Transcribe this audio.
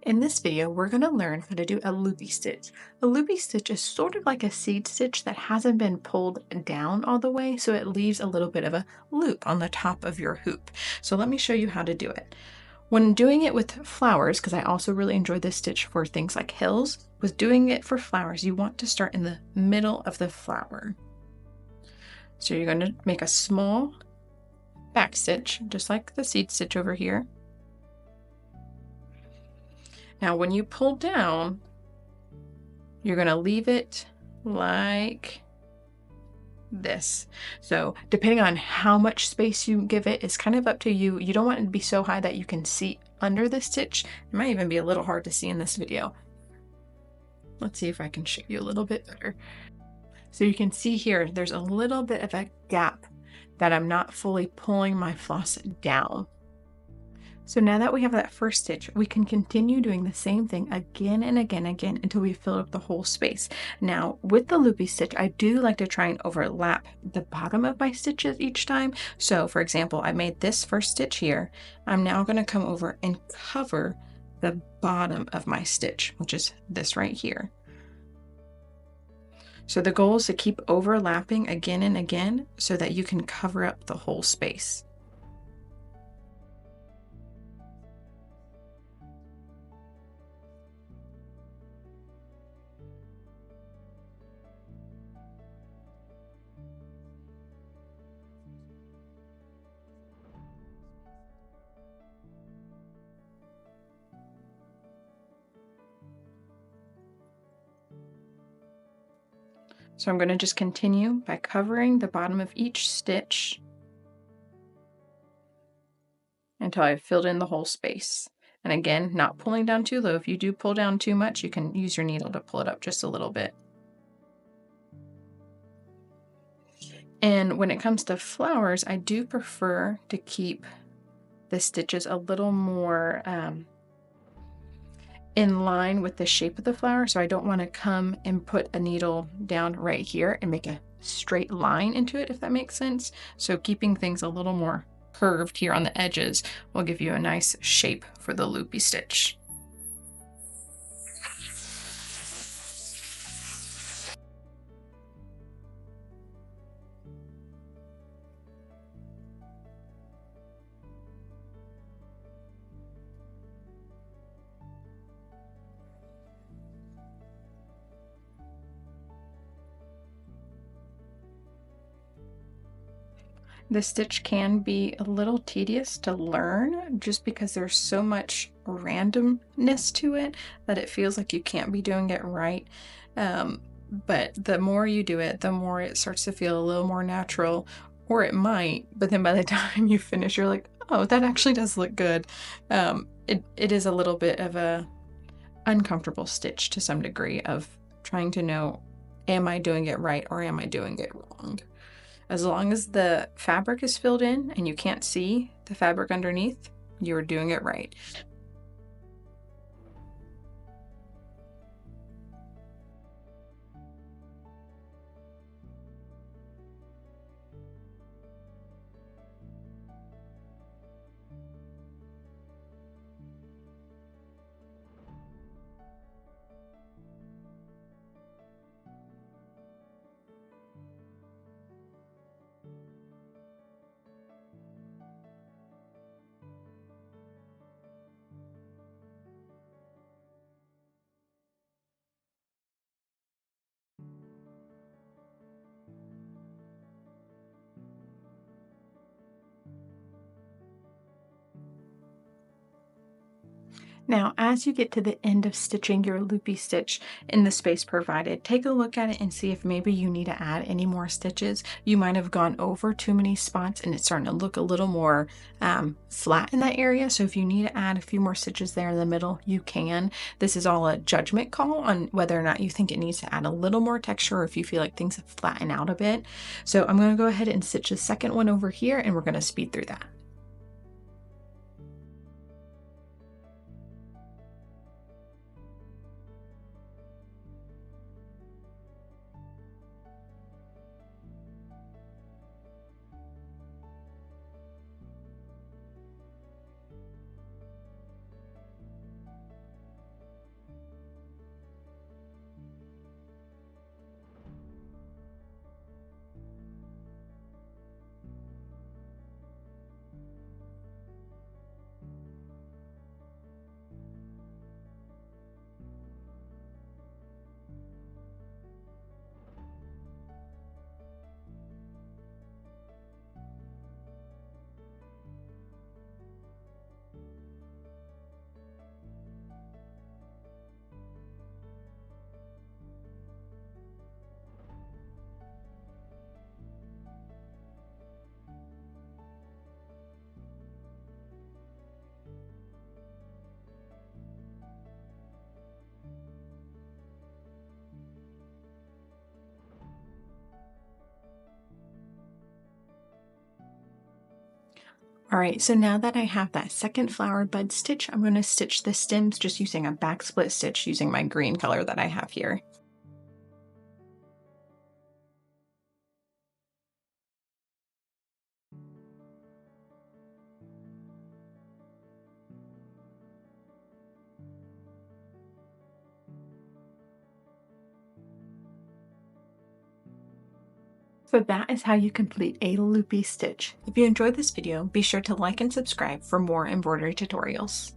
In this video, we're going to learn how to do a loopy stitch. A loopy stitch is sort of like a seed stitch that hasn't been pulled down all the way, so it leaves a little bit of a loop on the top of your hoop. So let me show you how to do it. When doing it with flowers, because I also really enjoy this stitch for things like hills, with doing it for flowers, you want to start in the middle of the flower. So you're going to make a small back stitch, just like the seed stitch over here. Now, when you pull down, you're going to leave it like this. So depending on how much space you give it, it's kind of up to you. You don't want it to be so high that you can see under the stitch. It might even be a little hard to see in this video. Let's see if I can show you a little bit better. So you can see here, there's a little bit of a gap that I'm not fully pulling my floss down. So now that we have that first stitch, we can continue doing the same thing again and again until we fill up the whole space. Now with the loopy stitch, I do like to try and overlap the bottom of my stitches each time. So for example, I made this first stitch here. I'm now going to come over and cover the bottom of my stitch, which is this right here. So the goal is to keep overlapping again and again so that you can cover up the whole space. So I'm going to just continue by covering the bottom of each stitch until I've filled in the whole space. And again, not pulling down too low. If you do pull down too much, you can use your needle to pull it up just a little bit. And when it comes to flowers, I do prefer to keep the stitches a little more in line with the shape of the flower. So I don't want to come and put a needle down right here and make a straight line into it, if that makes sense. So keeping things a little more curved here on the edges will give you a nice shape for the loopy stitch. The stitch can be a little tedious to learn just because there's so much randomness to it that it feels like you can't be doing it right. But the more you do it, the more it starts to feel a little more natural, or it might, but then by the time you finish, you're like, oh, that actually does look good. It is a little bit of a uncomfortable stitch to some degree of trying to know, am I doing it right or am I doing it wrong? As long as the fabric is filled in and you can't see the fabric underneath, you're doing it right. Now, as you get to the end of stitching your loopy stitch in the space provided, take a look at it and see if maybe you need to add any more stitches. You might have gone over too many spots and it's starting to look a little more flat in that area. So if you need to add a few more stitches there in the middle, you can. This is all a judgment call on whether or not you think it needs to add a little more texture or if you feel like things have flattened out a bit. So I'm going to go ahead and stitch the second one over here and we're going to speed through that. All right, so now that I have that second flower bud stitch, I'm going to stitch the stems just using a back split stitch using my green color that I have here. So that is how you complete a loopy stitch. If you enjoyed this video, be sure to like and subscribe for more embroidery tutorials.